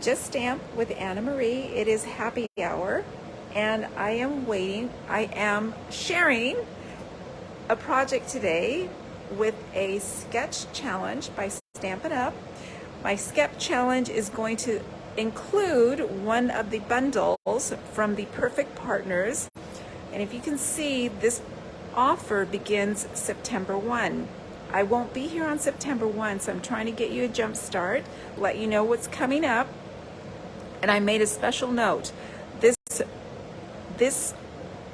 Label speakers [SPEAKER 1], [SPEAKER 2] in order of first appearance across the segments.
[SPEAKER 1] Just Stamp with Anna Marie. It is happy hour, and I am sharing a project today with a sketch challenge by Stampin' Up. My sketch challenge is going to include one of the bundles from the Perfect Partners. And if you can see, this offer begins September 1. I won't be here on September 1, so I'm trying to get you a jump start, let you know what's coming up. And I made a special note. This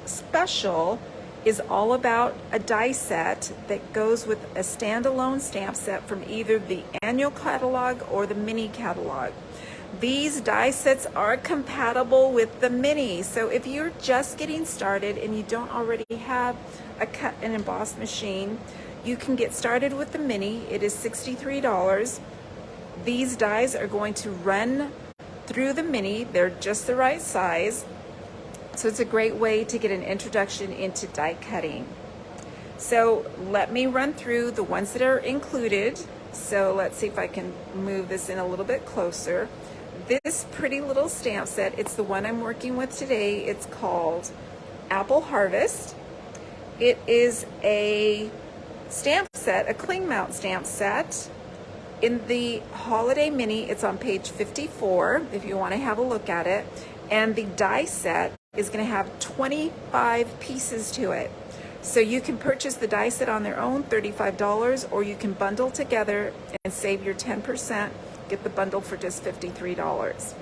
[SPEAKER 1] special is all about a die set that goes with a standalone stamp set from either the annual catalog or the mini catalog. These die sets are compatible with the mini. So if you're just getting started and you don't already have a cut and emboss machine, you can get started with the mini. It is $63. These dies are going to run through the mini. They're just the right size. So it's a great way to get an introduction into die cutting. So let me run through the ones that are included. So let's see if I can move this in a little bit closer. This pretty little stamp set, it's the one I'm working with today. It's called Apple Harvest. It is a stamp set, a cling mount stamp set. In the Holiday Mini, it's on page 54 if you want to have a look at it. And the die set is going to have 25 pieces to it. So you can purchase the die set on their own, $35, or you can bundle together and save your 10%, get the bundle for just $53.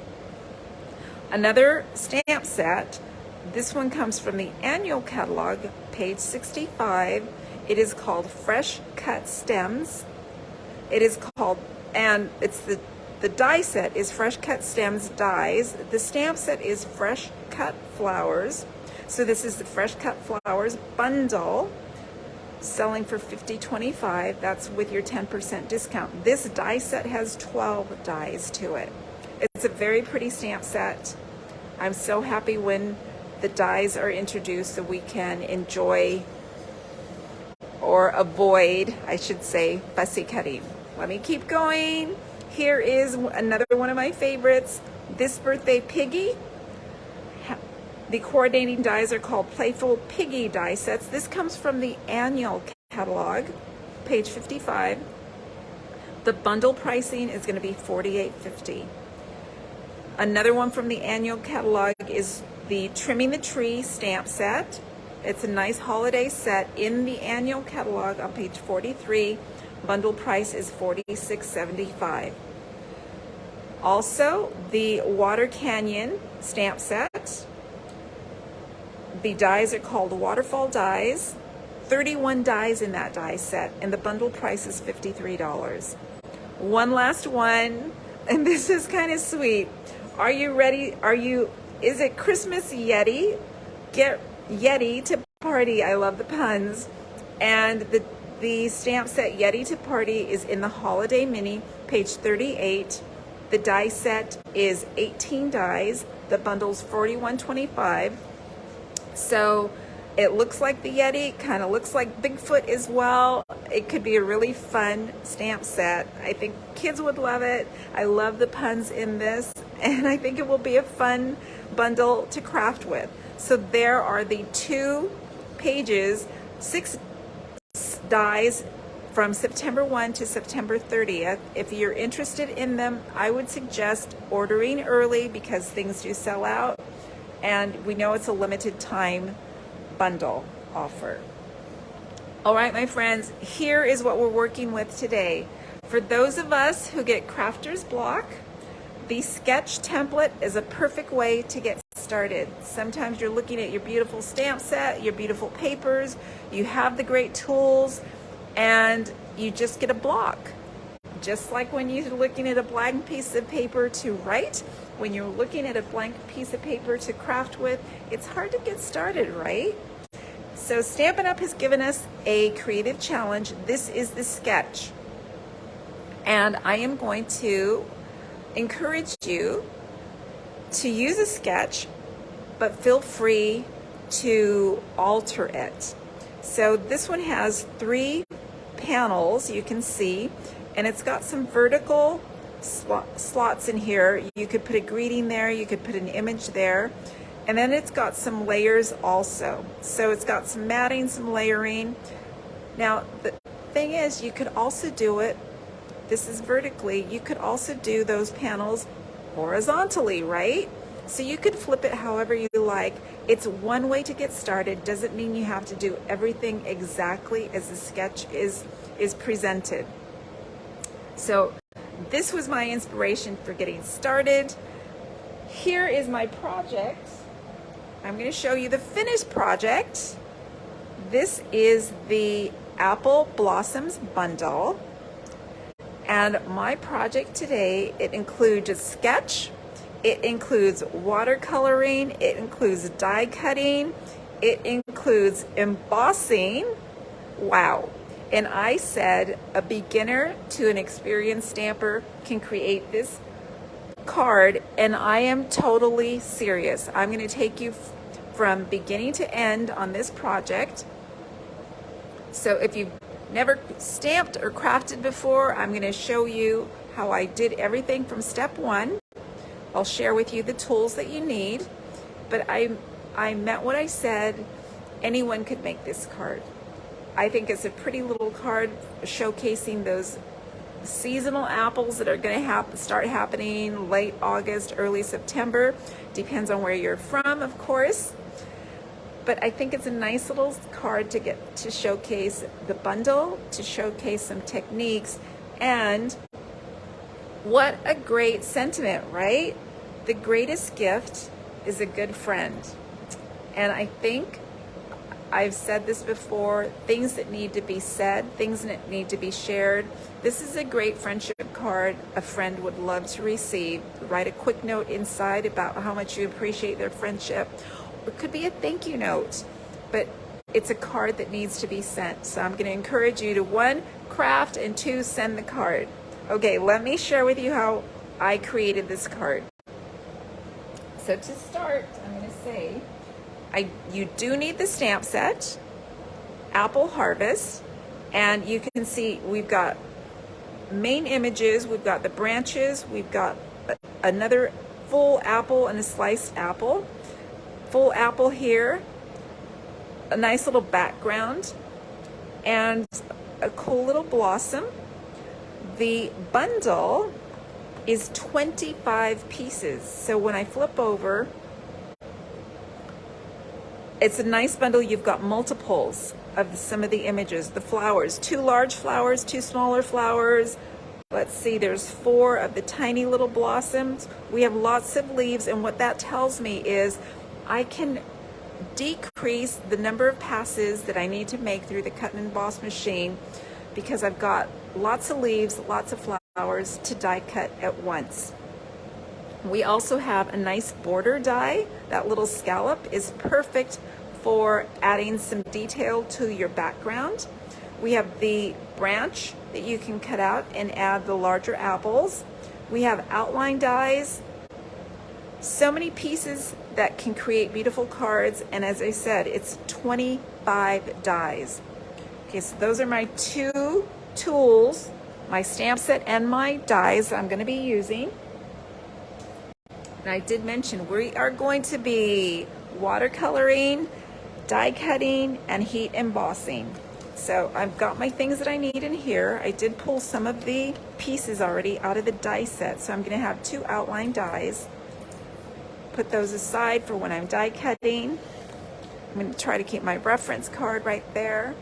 [SPEAKER 1] Another stamp set, this one comes from the annual catalog, page 65. It is called Fresh Cut Stems. It is called, and it's the die set is Fresh Cut Stems dies. The stamp set is Fresh Cut Flowers. So this is the Fresh Cut Flowers bundle, selling for $50.25. That's with your 10% discount. This die set has 12 dies to it. It's a very pretty stamp set. I'm so happy when the dies are introduced so we can enjoy or avoid, I should say, fussy cutting. Let me keep going. Here is another one of my favorites, This Birthday Piggy. The coordinating dies are called Playful Piggy die sets. This comes from the annual catalog, page 55. The bundle pricing is going to be $48.50. Another one from the annual catalog is the Trimming the Tree stamp set. It's a nice holiday set in the annual catalog on page 43. Bundle price is $46.75. Also, the Water Canyon stamp set. The dies are called Waterfall dies. 31 dies in that die set, and the bundle price is $53. One last one, and this is kind of sweet. Are you ready? Is it Christmas Yeti? Get Yeti to party. I love the puns. And the stamp set Yeti to party is in the Holiday Mini, page 38. The die set is 18 dies. The bundle's $41.25. So it looks like the Yeti, kind of looks like Bigfoot as well. It could be a really fun stamp set. I think kids would love it. I love the puns in this, and I think it will be a fun bundle to craft with. So there are the 2 pages, 6 dies from September 1 to September 30th. If you're interested in them, I would suggest ordering early because things do sell out. And we know it's a limited time bundle offer. All right, my friends, here is what we're working with today. For those of us who get crafter's block, the sketch template is a perfect way to get started. Sometimes you're looking at your beautiful stamp set, your beautiful papers, you have the great tools, and you just get a block. Just like when you're looking at a blank piece of paper to write, when you're looking at a blank piece of paper to craft with, it's hard to get started, right? So Stampin' Up! Has given us a creative challenge. This is the sketch. And I am going to encourage you to use a sketch, but feel free to alter it. So this one has 3 panels, you can see, and it's got some vertical slots in here. You could put a greeting there, you could put an image there, and then it's got some layers also. So it's got some matting, some layering. Now the thing is, you could also do it, this is vertically, you could also do those panels horizontally, right? So you could flip it however you like. It's one way to get started. Doesn't mean you have to do everything exactly as the sketch is presented. So this was my inspiration for getting started. Here is my project. I'm going to show you the finished project. This is the Apple Blossoms bundle. And my project today, it includes a sketch, it includes watercoloring, it includes die cutting, it includes embossing. Wow. And I said a beginner to an experienced stamper can create this card, and I am totally serious. I'm going to take you from beginning to end on this project. So if you've never stamped or crafted before, I'm going to show you how I did everything from step one. I'll share with you the tools that you need, but I meant what I said. Anyone could make this card. I think it's a pretty little card showcasing those seasonal apples that are going to start happening late August, early September. Depends on where you're from, of course. But I think it's a nice little card to get to showcase the bundle, to showcase some techniques, and what a great sentiment, right? The greatest gift is a good friend. And I think I've said this before, things that need to be said, things that need to be shared. This is a great friendship card a friend would love to receive. Write a quick note inside about how much you appreciate their friendship. Or it could be a thank you note, but it's a card that needs to be sent. So I'm going to encourage you to 1, craft, and 2, send the card. Okay, let me share with you how I created this card. So to start, I'm going to say, you do need the stamp set, Apple Harvest, and you can see we've got main images, we've got the branches, we've got another full apple and a sliced apple, full apple here, a nice little background, and a cool little blossom. The bundle is 25 pieces, so when I flip over, it's a nice bundle. You've got multiples of some of the images, the flowers, 2 large flowers, 2 smaller flowers. Let's see, there's 4 of the tiny little blossoms. We have lots of leaves, and what that tells me is I can decrease the number of passes that I need to make through the cut and emboss machine because I've got lots of leaves, lots of flowers to die cut at once. We also have a nice border die. That little scallop is perfect for adding some detail to your background. We have the branch that you can cut out and add the larger apples. We have outline dies. So many pieces that can create beautiful cards, and as I said, it's 25 dies. Okay, so those are my 2 tools, my stamp set and my dies I'm going to be using. And I did mention we are going to be watercoloring, die cutting, and heat embossing. So I've got my things that I need in here. I did pull some of the pieces already out of the die set, so I'm going to have 2 outline dies. Put those aside for when I'm die cutting. I'm going to try to keep my reference card right there.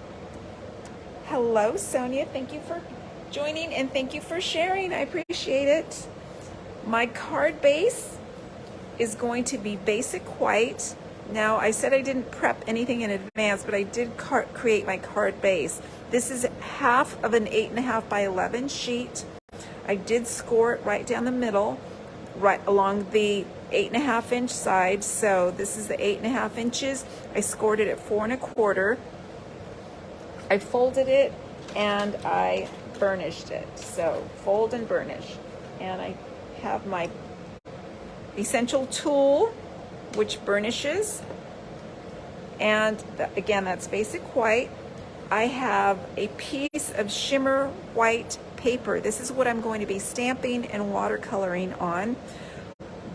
[SPEAKER 1] Hello, Sonia. Thank you for joining and thank you for sharing. I appreciate it. My card base is going to be basic white. Now, I said I didn't prep anything in advance, but I did create my card base. This is half of an 8.5 by 11 sheet. I did score it right down the middle, right along the 8.5 inch side. So this is the 8.5 inches. I scored it at 4 1/4. I folded it and I burnished it. So fold and burnish. And I have my essential tool, which burnishes. And again, that's basic white. I have a piece of shimmer white paper. This is what I'm going to be stamping and watercoloring on.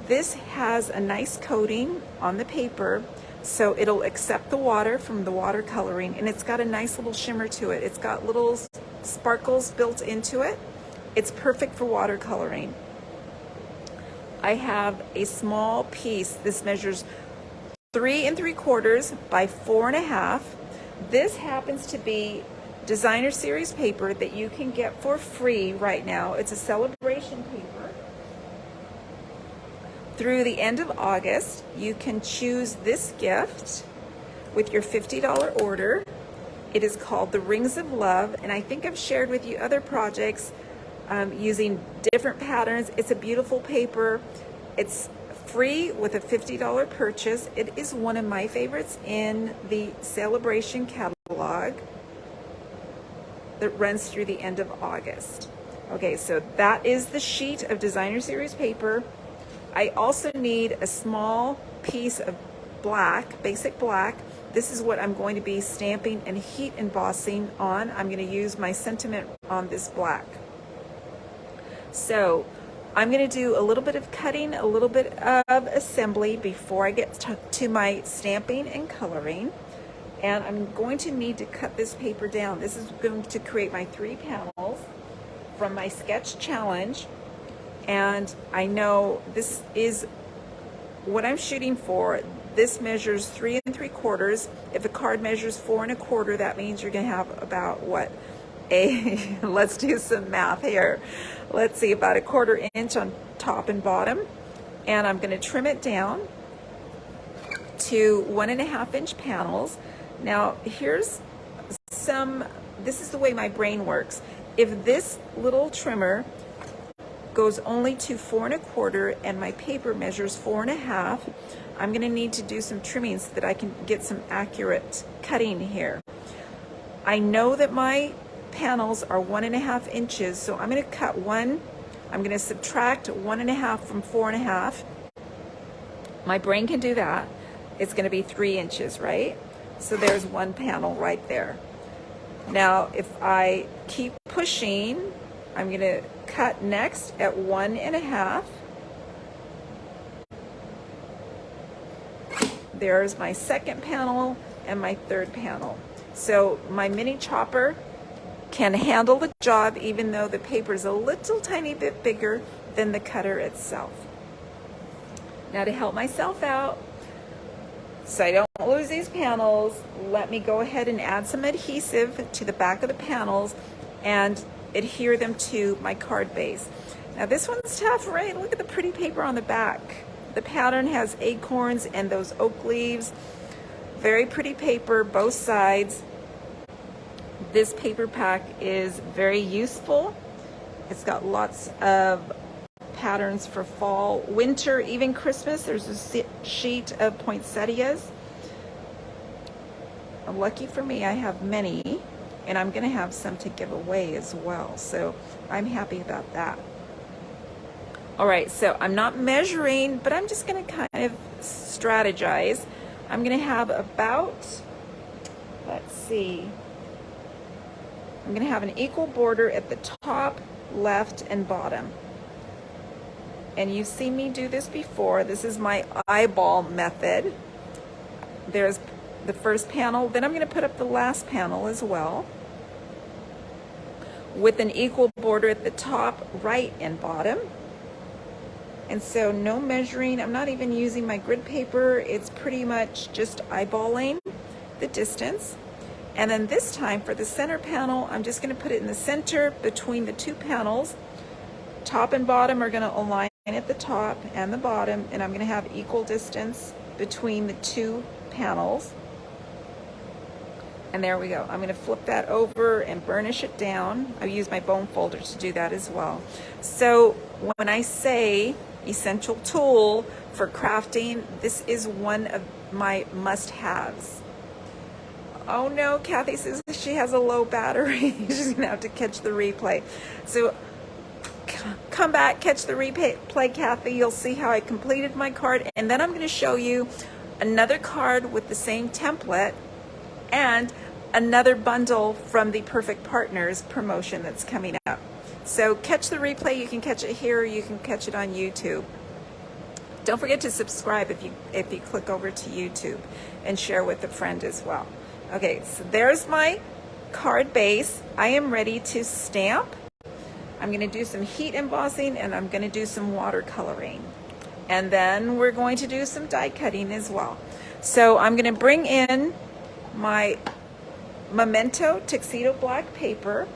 [SPEAKER 1] This has a nice coating on the paper, so it'll accept the water from the watercoloring, and it's got a nice little shimmer to it. It's got little sparkles built into it. It's perfect for watercoloring. I have a small piece. This measures 3 3/4 by 4 1/2. This happens to be designer series paper that you can get for free right now. It's a celebration paper. Through the end of August, you can choose this gift with your $50 order. It is called the Rings of Love, and I think I've shared with you other projects using different patterns. It's a beautiful paper. It's free with a $50 purchase. It is one of my favorites in the celebration catalog that runs through the end of August. Okay, so that is the sheet of designer series paper. I also need a small piece of black, basic black. This is what I'm going to be stamping and heat embossing on. I'm going to use my sentiment on this black. So I'm going to do a little bit of cutting, a little bit of assembly before I get to my stamping and coloring. And I'm going to need to cut this paper down. This is going to create my 3 panels from my sketch challenge. And I know this is what I'm shooting for. This measures 3 3/4. If a card measures 4 1/4, that means you're going to have about what? Let's do some math here. Let's see, about a 1/4 inch on top and bottom. And I'm going to trim it down to 1 1/2 inch panels. Now, here's this is the way my brain works. If this little trimmer goes only to 4 1/4 and my paper measures 4 1/2, I'm going to need to do some trimming so that I can get some accurate cutting here. I know that my panels are 1 1/2 inches, so I'm going to cut one. I'm going to subtract 1 1/2 from 4 1/2. My brain can do that. It's going to be 3 inches, right? So there's one panel right there. Now, if I keep pushing, I'm going to cut next at 1 1/2. There's my second panel and my third panel. So my mini chopper can handle the job even though the paper is a little tiny bit bigger than the cutter itself. Now, to help myself out, so I don't lose these panels, let me go ahead and add some adhesive to the back of the panels and adhere them to my card base. Now this one's tough, right? Look at the pretty paper on the back. The pattern has acorns and those oak leaves. Very pretty paper, both sides. This paper pack is very useful. It's got lots of patterns for fall, winter, even Christmas. There's a sheet of poinsettias. Lucky for me, I have many, and I'm going to have some to give away as well. So I'm happy about that. All right, so I'm not measuring, but I'm just going to kind of strategize. I'm going to have about, let's see, I'm going to have an equal border at the top, left, and bottom. And you've seen me do this before. This is my eyeball method. There's the first panel, then I'm going to put up the last panel as well with an equal border at the top, right, and bottom. And so no measuring. I'm not even using my grid paper. It's pretty much just eyeballing the distance. And then this time for the center panel, I'm just going to put it in the center between the 2 panels. Top and bottom are going to align at the top and the bottom, and I'm going to have equal distance between the 2 panels. And there we go. I'm going to flip that over and burnish it down. I use my bone folder to do that as well. So when I say essential tool for crafting, this is one of my must-haves. Oh no, Kathy says she has a low battery. She's going to have to catch the replay. So come back, catch the replay, Kathy. You'll see how I completed my card. And then I'm going to show you another card with the same template and another bundle from the Perfect Partners promotion that's coming up. So catch the replay. You can catch it here, or you can catch it on YouTube. Don't forget to subscribe if you click over to YouTube, and share with a friend as well. Okay, so there's my card base. I am ready to stamp. I'm going to do some heat embossing, and I'm going to do some watercoloring. And then we're going to do some die cutting as well. So I'm going to bring in my Memento Tuxedo Black paper.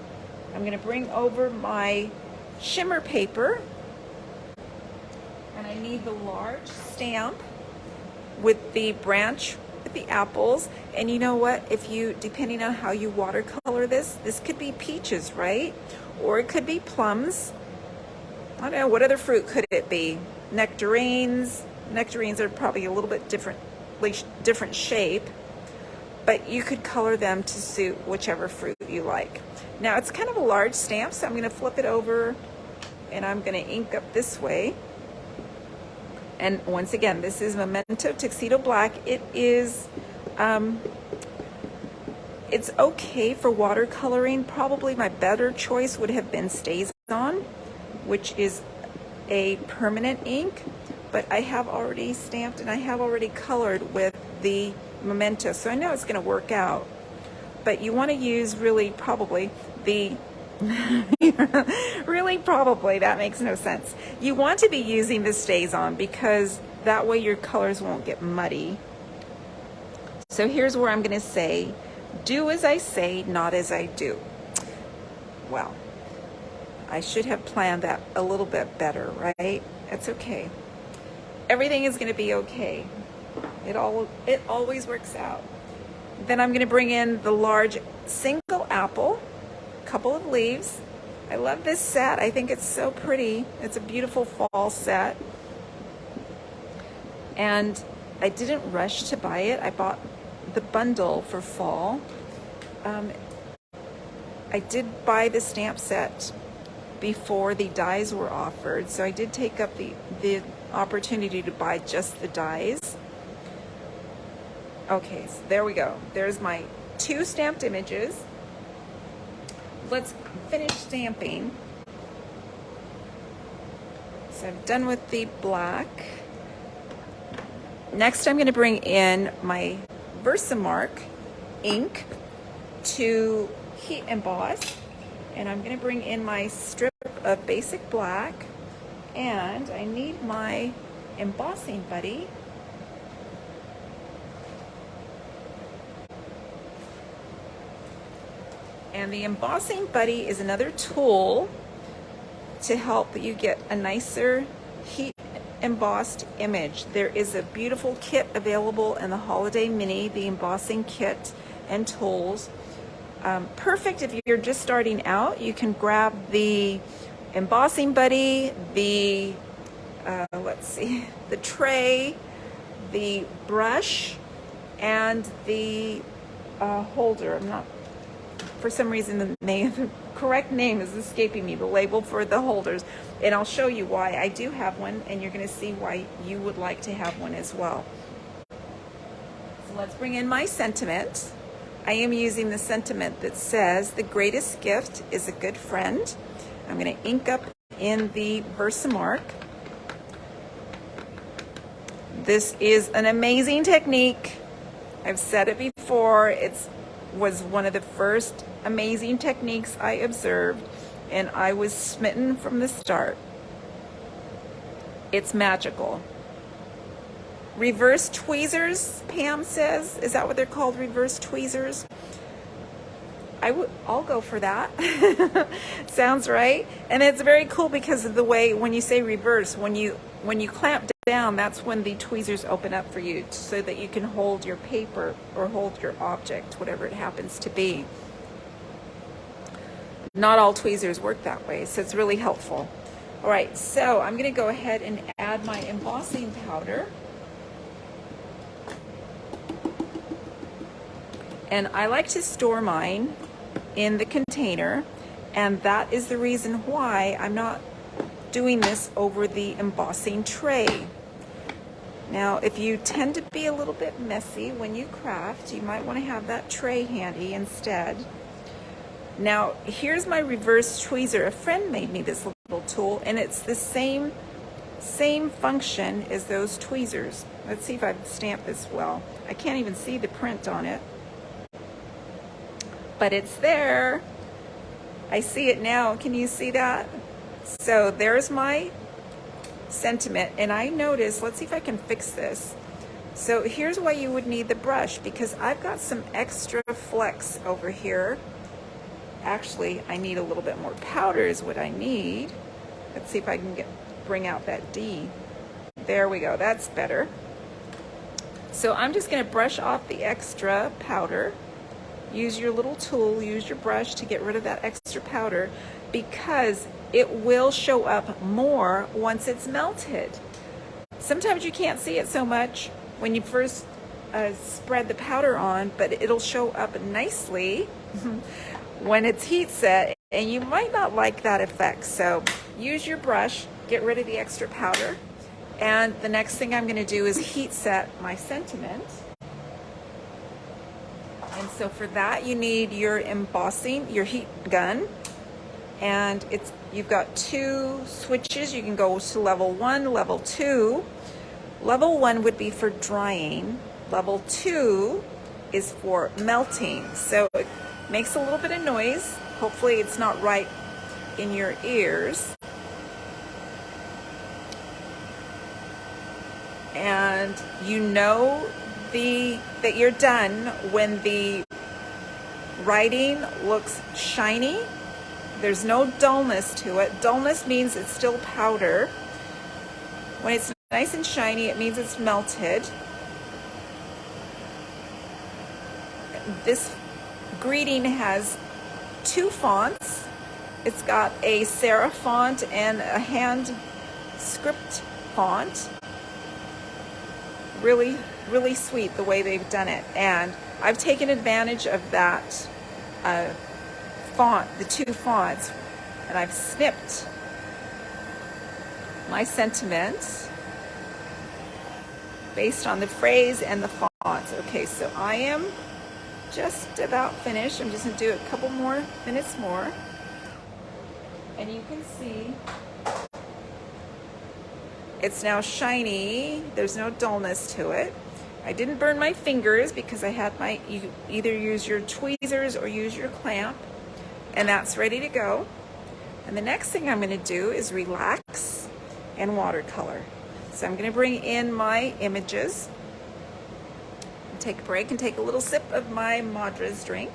[SPEAKER 1] I'm going to bring over my shimmer paper. And I need the large stamp with the branch with the apples. And you know what? If you, depending on how you watercolor this could be peaches, right? Or it could be plums. I don't know, what other fruit could it be? Nectarines. Nectarines are probably a little bit different shape, but you could color them to suit whichever fruit you like. Now it's kind of a large stamp, so I'm going to flip it over and I'm going to ink up this way. And once again, this is Memento Tuxedo Black. It is, it's okay for watercoloring. Probably my better choice would have been StazOn, which is a permanent ink, but I have already stamped and I have already colored with the Memento, so I know it's going to work out. But you want to use really probably the really probably, that makes no sense. You want to be using the StazOn because that way your colors won't get muddy. So here's where I'm going to say, do as I say, not as I do. Well, I should have planned that a little bit better, right? It's okay. Everything is going to be okay. It always works out. Then I'm going to bring in the large single apple, couple of leaves. I love this set. I think it's so pretty. It's a beautiful fall set. And I didn't rush to buy it. I bought the bundle for fall. I did buy the stamp set before the dies were offered, so I did take up the opportunity to buy just the dies. Okay, so there we go. There's my 2 stamped images. Let's finish stamping. So I'm done with the black. Next, I'm going to bring in my Versamark ink to heat emboss, and I'm going to bring in my strip of basic black, and I need my embossing buddy. And the embossing buddy is another tool to help you get a nicer heat embossed image. There is a beautiful kit available in the Holiday Mini, the embossing kit and tools. Perfect if you're just starting out. You can grab the embossing buddy, the let's see, the tray, the brush, and the holder. I'm not, for some reason the correct name is escaping me, the label for the holders, and I'll show you why I do have one, and you're going to see why you would like to have one as well. So let's bring in my sentiment. I am using the sentiment that says, the greatest gift is a good friend. I'm going to ink up in the Versamark. This is an amazing technique. I've said it before. It was one of the first amazing techniques I observed, and I was smitten from the start. It's magical. Reverse tweezers, Pam says. Is that what they're called, reverse tweezers? I'll go for that. Sounds right. And it's very cool because of the way, when you say reverse, when you clamp down, that's when the tweezers open up for you so that you can hold your paper or hold your object, whatever it happens to be. Not all tweezers work that way, so it's really helpful. All right, so I'm going to go ahead and add my embossing powder. And I like to store mine in the container, and that is the reason why I'm not doing this over the embossing tray. Now, if you tend to be a little bit messy when you craft, you might want to have that tray handy instead. Now, here's my reverse tweezer. A friend made me this little tool, and it's the same function as those tweezers. Let's see if I've stamped this well. I can't even see the print on it, but it's there. I see it now. Can you see that? So there's my sentiment, and I noticed, let's see if I can fix this. So here's why you would need the brush, because I've got some extra flex over here. Actually, I need a little bit more powder is what I need. Let's see if I can bring out that D. There we go, that's better. So I'm just gonna brush off the extra powder. Use your little tool, use your brush to get rid of that extra powder, because it will show up more once it's melted. Sometimes you can't see it so much when you first spread the powder on, but it'll show up nicely when it's heat set, and you might not like that effect. So use your brush, get rid of the extra powder, and the next thing I'm gonna do is heat set my sentiment. And so for that, you need your embossing, your heat gun, and you've got 2 switches. You can go to level 1, level 2. Level 1 would be for drying. Level 2 is for melting. So it makes a little bit of noise. Hopefully it's not right in your ears. And you know that you're done when the writing looks shiny. There's no dullness to it. Dullness means it's still powder. When it's nice and shiny, it means it's melted. This greeting has 2 fonts. It's got a serif font and a hand script font. Really, really sweet the way they've done it. And I've taken advantage of that font, the 2 fonts, and I've snipped my sentiments based on the phrase and the fonts. Okay, so I am just about finished. I'm just gonna do a couple more minutes more. And you can see it's now shiny. There's no dullness to it. I didn't burn my fingers because I had you either use your tweezers or use your clamp, and that's ready to go. And the next thing I'm gonna do is relax and watercolor. So I'm gonna bring in my images, take a break and take a little sip of my Madra's drink.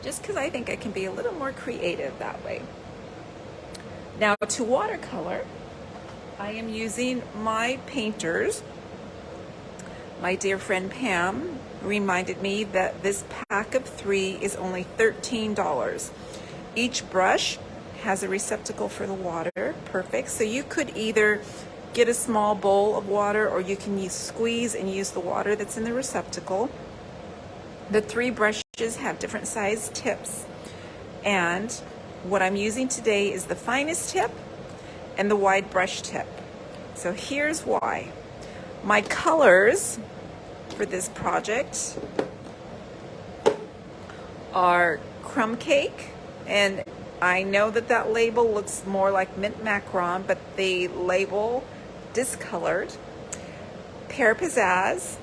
[SPEAKER 1] Just because I think I can be a little more creative that way. Now to watercolor, I am using my painters. My dear friend Pam reminded me that this pack of 3 is only $13. Each brush has a receptacle for the water, perfect. So you could either get a small bowl of water, or you can squeeze and use the water that's in the receptacle. The 3 brushes have different size tips, and what I'm using today is the finest tip and the wide brush tip. So here's why. My colors for this project are Crumb Cake, and I know that that label looks more like mint macaron, but the label discolored, Pear Pizzazz,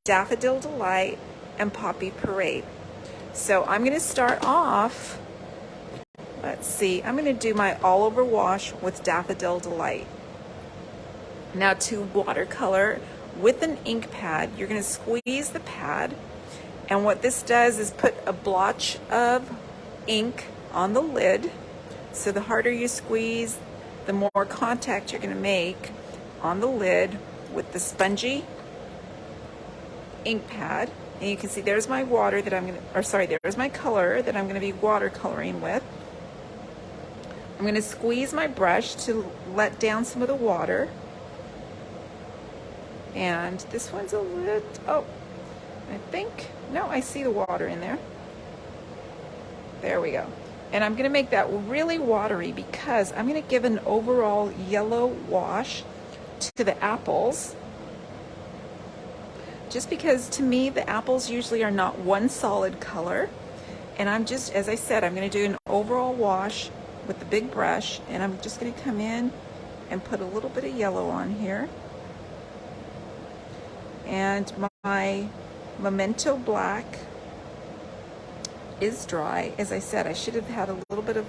[SPEAKER 1] Daffodil Delight, and Poppy Parade. So I'm going to start off, let's see, I'm going to do my all over wash with Daffodil Delight. Now to watercolor with an ink pad, you're going to squeeze the pad, and what this does is put a blotch of ink on the lid. So the harder you squeeze, the more contact you're going to make on the lid with the spongy ink pad. And you can see there's my water that there's my color that I'm going to be watercoloring with. I'm going to squeeze my brush to let down some of the water. And this one's a little, oh, I think, no, I see the water in there. There we go. And I'm going to make that really watery because I'm going to give an overall yellow wash to the apples, just because to me the apples usually are not one solid color. And I'm just, as I said, I'm going to do an overall wash with the big brush, and I'm just going to come in and put a little bit of yellow on here. And my Memento Black is dry. As I said, I should have had a little bit of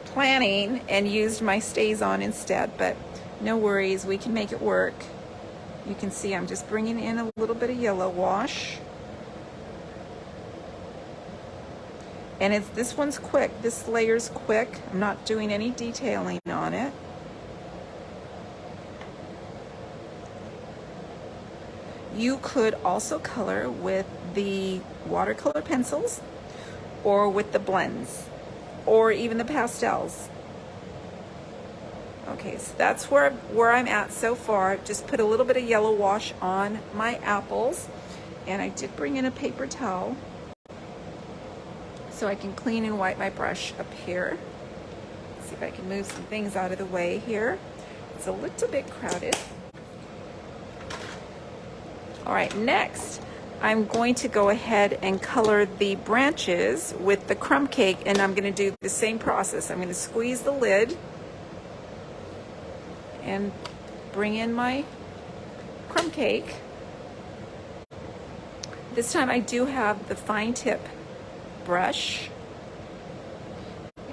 [SPEAKER 1] planning and used my StazOn instead, but no worries, we can make it work. You can see I'm just bringing in a little bit of yellow wash. And this one's quick, this layer's quick. I'm not doing any detailing on it. You could also color with the watercolor pencils or with the blends or even the pastels. Okay, so that's where I'm at so far. Just put a little bit of yellow wash on my apples, and I did bring in a paper towel so I can clean and wipe my brush up here. Let's see if I can move some things out of the way here. It's a little bit crowded. All right, next I'm going to go ahead and color the branches with the crumb cake, and I'm going to do the same process. I'm going to squeeze the lid and bring in my crumb cake. This time I do have the fine tip brush,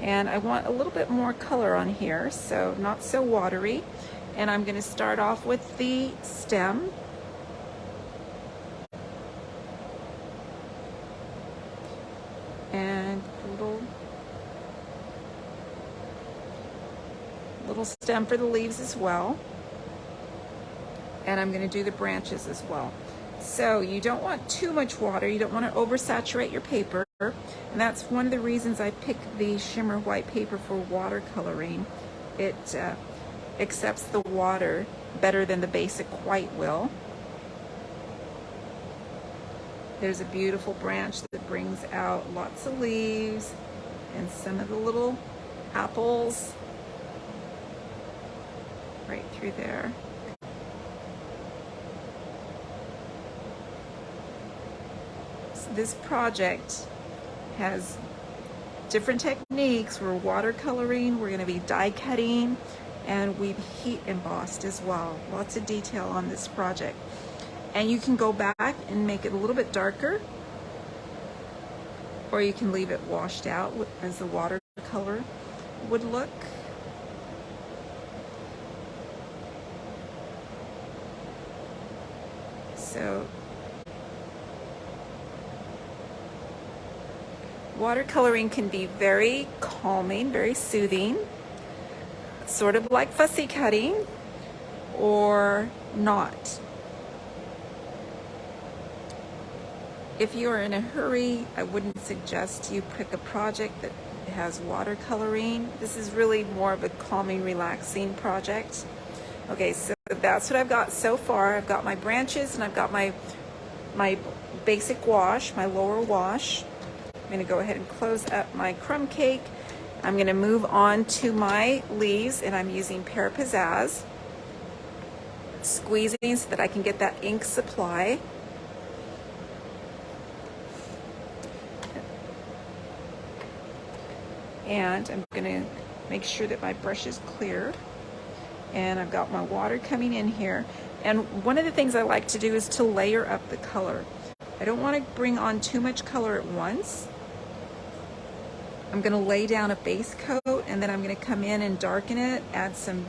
[SPEAKER 1] and I want a little bit more color on here, so not so watery. And I'm going to start off with the stem. And a little stem for the leaves as well. And I'm going to do the branches as well. So you don't want too much water. You don't want to oversaturate your paper. And that's one of the reasons I picked the shimmer white paper for watercoloring. It accepts the water better than the basic white will. There's a beautiful branch that brings out lots of leaves and some of the little apples right through there. So this project has different techniques. We're watercoloring, we're going to be die cutting, and we've heat embossed as well. Lots of detail on this project. And you can go back and make it a little bit darker, or you can leave it washed out as the watercolor would look. So watercoloring can be very calming, very soothing, sort of like fussy cutting, or not. If you're in a hurry, I wouldn't suggest you pick a project that has watercoloring. This is really more of a calming, relaxing project. Okay, so that's what I've got so far. I've got my branches and I've got my basic wash, my lower wash. I'm going to go ahead and close up my crumb cake. I'm going to move on to my leaves, and I'm using Pear Pizzazz, squeezing so that I can get that ink supply. And I'm going to make sure that my brush is clear. And I've got my water coming in here. And one of the things I like to do is to layer up the color. I don't want to bring on too much color at once. I'm going to lay down a base coat, and then I'm going to come in and darken it, add some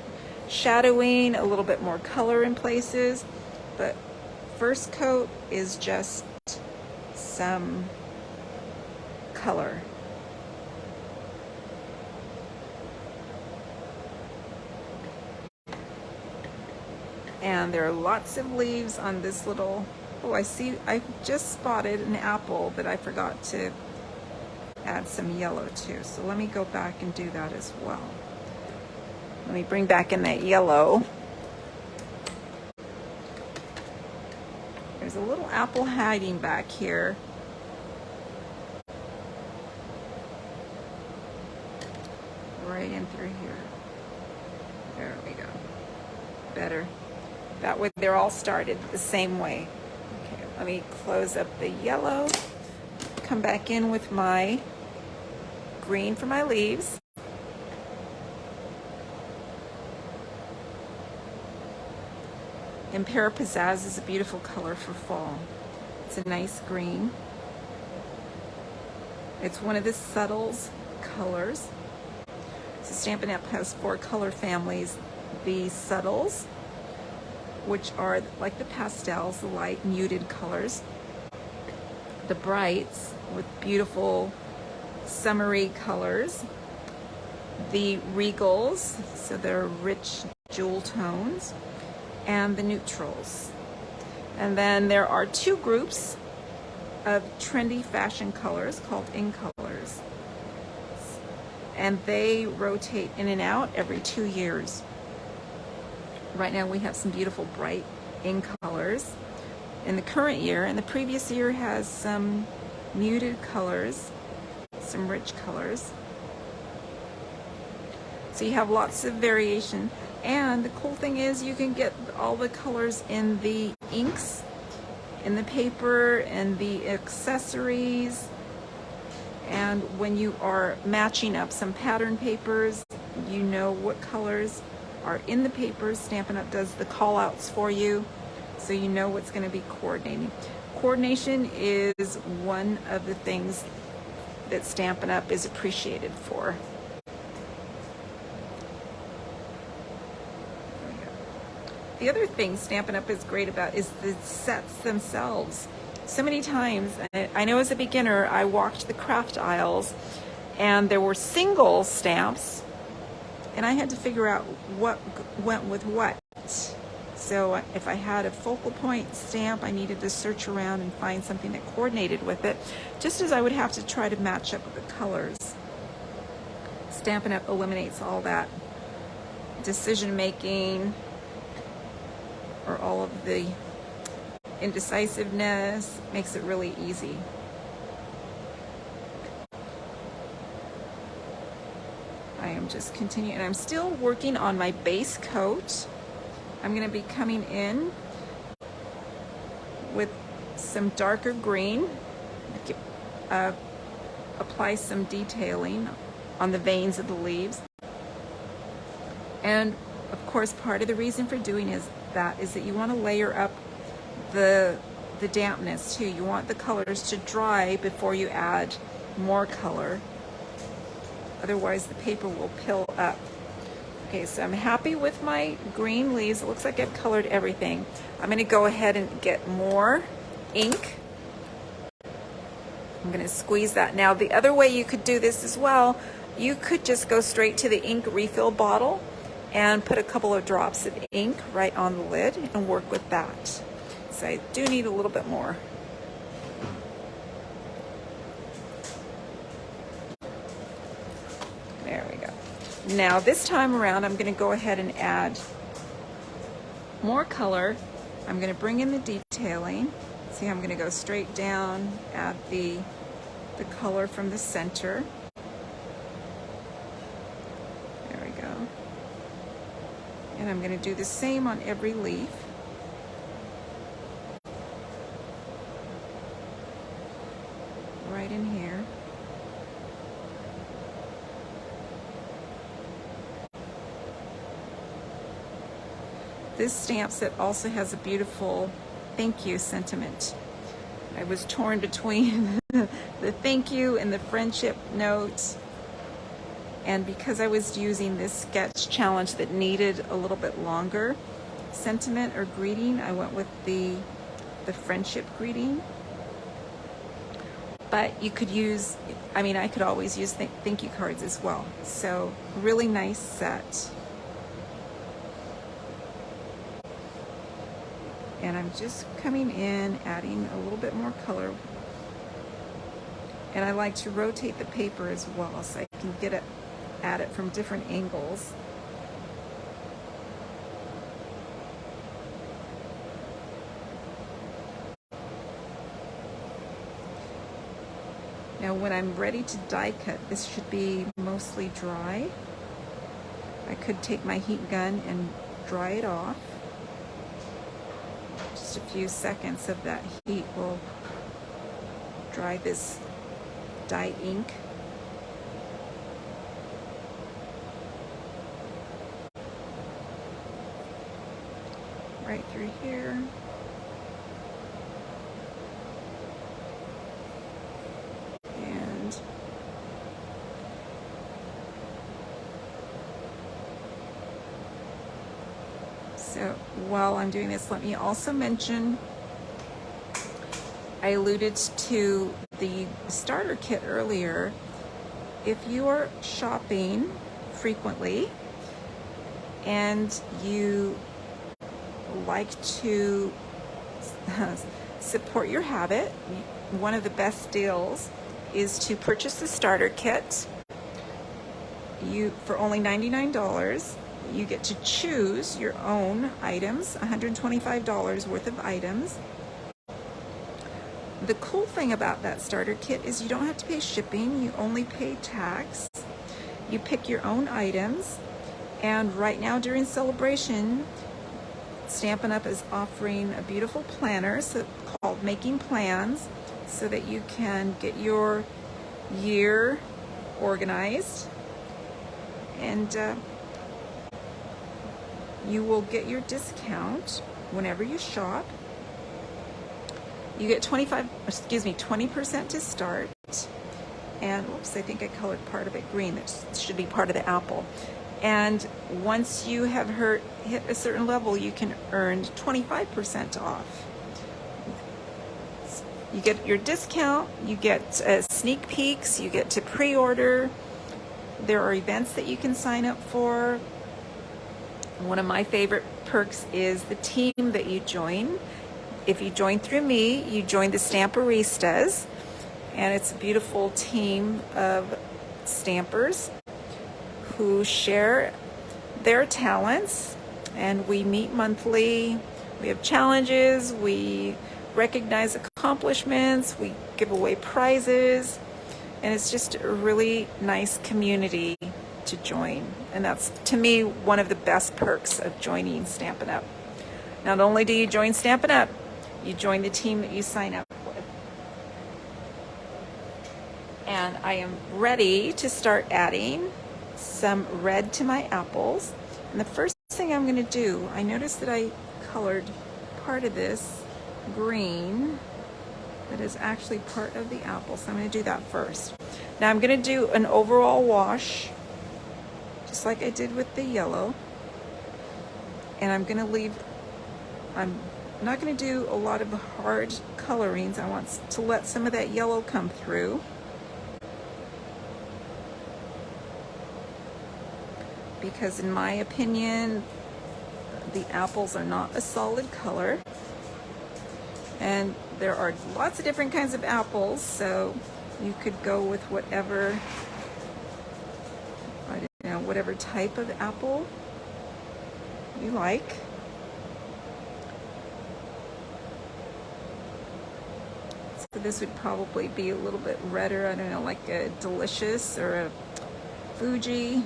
[SPEAKER 1] shadowing, a little bit more color in places. But first coat is just some color. And there are lots of leaves on this little, oh, I see, I just spotted an apple that I forgot to add some yellow to. So let me go back and do that as well. Let me bring back in that yellow. There's a little apple hiding back here. Right in through here. There we go. Better. That way they're all started the same way. Let me close up the yellow, come back in with my green for my leaves. And Pear Pizzazz is a beautiful color for fall. It's a nice green. It's one of the subtles colors. So Stampin' Up! Has 4 color families. The subtles, which are like the pastels, the light muted colors. The brights with beautiful summery colors. The regals, so they're rich jewel tones. And the neutrals. And then there are 2 groups of trendy fashion colors called in colors. And they rotate in and out every 2 years. Right now we have some beautiful bright in colors in the current year, and the previous year has some muted colors, some rich colors. So you have lots of variation. And the cool thing is you can get all the colors in the inks, in the paper, and the accessories. And when you are matching up some pattern papers, you know what colors are in the papers. Stampin' Up! Does the call outs for you, so you know what's going to be coordinating. Coordination is one of the things that Stampin' Up! Is appreciated for. The other thing Stampin' Up! Is great about is the sets themselves. So many times, I know as a beginner, I walked the craft aisles and there were single stamps and I had to figure out what went with what. So if I had a focal point stamp, I needed to search around and find something that coordinated with it, just as I would have to try to match up with the colors. Stampin' Up! Eliminates all that decision making, or all of the indecisiveness, makes it really easy. I am just continuing, and I'm still working on my base coat. I'm going to be coming in with some darker green, apply some detailing on the veins of the leaves. And of course, part of the reason for doing is that you want to layer up the dampness too. You want the colors to dry before you add more color. Otherwise the paper will pill up. Okay, so I'm happy with my green leaves. It looks like I've colored everything. I'm going to go ahead and get more ink. I'm going to squeeze that. Now the other way you could do this as well, you could just go straight to the ink refill bottle and put a couple of drops of ink right on the lid and work with that. So I do need a little bit more. There we go. Now this time around, I'm going to go ahead and add more color. I'm going to bring in the detailing. See, I'm going to go straight down, add the color from the center. And I'm going to do the same on every leaf. Right in here. This stamp set also has a beautiful thank you sentiment. I was torn between the thank you and the friendship note. And because I was using this sketch challenge that needed a little bit longer sentiment or greeting, I went with the friendship greeting. But you could use, I could always use thank you cards as well. So really nice set. And I'm just coming in, adding a little bit more color. And I like to rotate the paper as well so I can get it at it from different angles. Now when I'm ready to die cut, this should be mostly dry. I could take my heat gun and dry it off. Just just a few seconds of that heat will dry this dye ink. Right through here. And so while I'm doing this, let me also mention, I alluded to the starter kit earlier. If you are shopping frequently and you like to support your habit, one of the best deals is to purchase the starter kit. For only $99, you get to choose your own items, $125 worth of items. The cool thing about that starter kit is you don't have to pay shipping, you only pay tax. You pick your own items, and right now during celebration, Stampin' Up! Is offering a beautiful planner called Making Plans, so that you can get your year organized, and you will get your discount whenever you shop. You get 20% to start, and oops, I think I colored part of it green. That should be part of the apple. And once you have hit a certain level, you can earn 25% off. You get your discount, you get sneak peeks, you get to pre-order. There are events that you can sign up for. One of my favorite perks is the team that you join. If you join through me, you join the Stamperistas, and it's a beautiful team of stampers who share their talents, and we meet monthly. We have challenges, we recognize accomplishments, we give away prizes, and it's just a really nice community to join. And that's, to me, one of the best perks of joining Stampin' Up. Not only do you join Stampin' Up, you join the team that you sign up with. And I am ready to start adding some red to my apples. And the first thing I'm going to do, I noticed that I colored part of this green that is actually part of the apple, so I'm going to do that first. Now I'm going to do an overall wash, just like I did with the yellow, and I'm not going to do a lot of hard colorings. I want to let some of that yellow come through. Because in my opinion, the apples are not a solid color. And there are lots of different kinds of apples, so you could go with whatever, whatever type of apple you like. So this would probably be a little bit redder, I don't know, like a Delicious or a Fuji.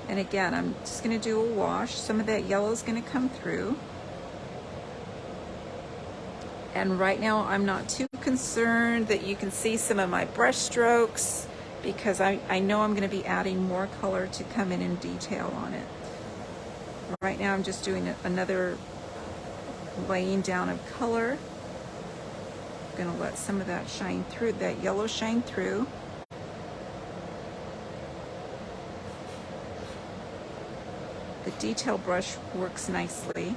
[SPEAKER 1] And again, I'm just going to do a wash. Some of that yellow is going to come through. And right now, I'm not too concerned that you can see some of my brush strokes, because I know I'm going to be adding more color to come in detail on it. Right now, I'm just doing another laying down of color. I'm going to let some of that shine through, that yellow shine through. The detail brush works nicely.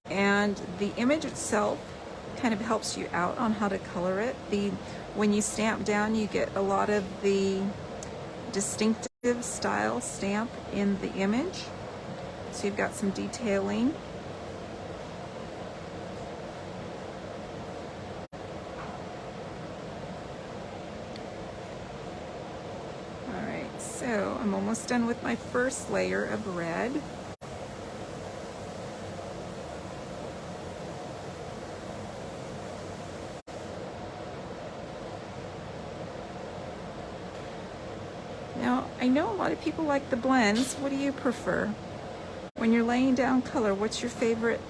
[SPEAKER 1] And the image itself kind of helps you out on how to color it. When you stamp down, you get a lot of the distinctive style stamp in the image. So you've got some detailing. So I'm almost done with my first layer of red. Now, I know a lot of people like the blends. What do you prefer? When you're laying down color, what's your favorite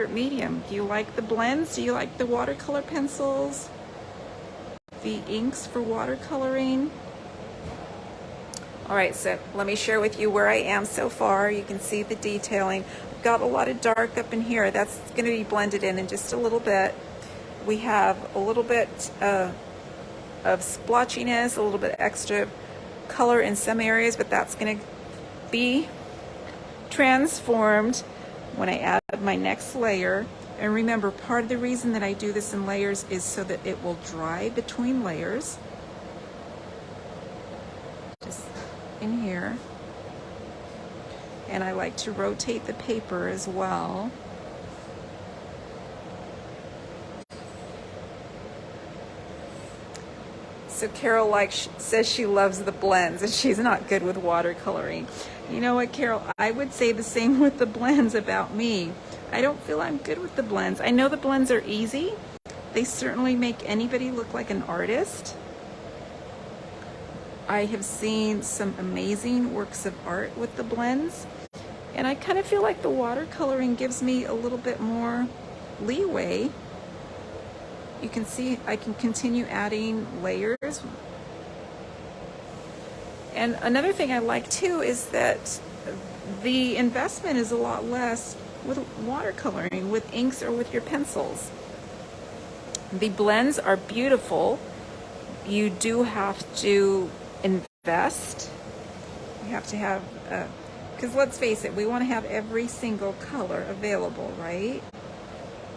[SPEAKER 1] medium? Do you like the blends? Do you like the watercolor pencils? The inks for watercoloring? All right, so let me share with you where I am so far. You can see the detailing. I've got a lot of dark up in here. That's going to be blended in just a little bit. We have a little bit of splotchiness, a little bit extra color in some areas, but that's going to be transformed when I add my next layer. And remember, part of the reason that I do this in layers is so that it will dry between layers. Just in here. And I like to rotate the paper as well. So Carol says she loves the blends and she's not good with watercoloring. You know what, Carol? I would say the same with the blends about me. I don't feel I'm good with the blends. I know the blends are easy. They certainly make anybody look like an artist. I have seen some amazing works of art with the blends. And I kind of feel like the watercoloring gives me a little bit more leeway. You can see I can continue adding layers. And another thing I like too is that the investment is a lot less with watercoloring, with inks or with your pencils. The blends are beautiful. You do have to invest. You have to have, because let's face it, we want to have every single color available, right?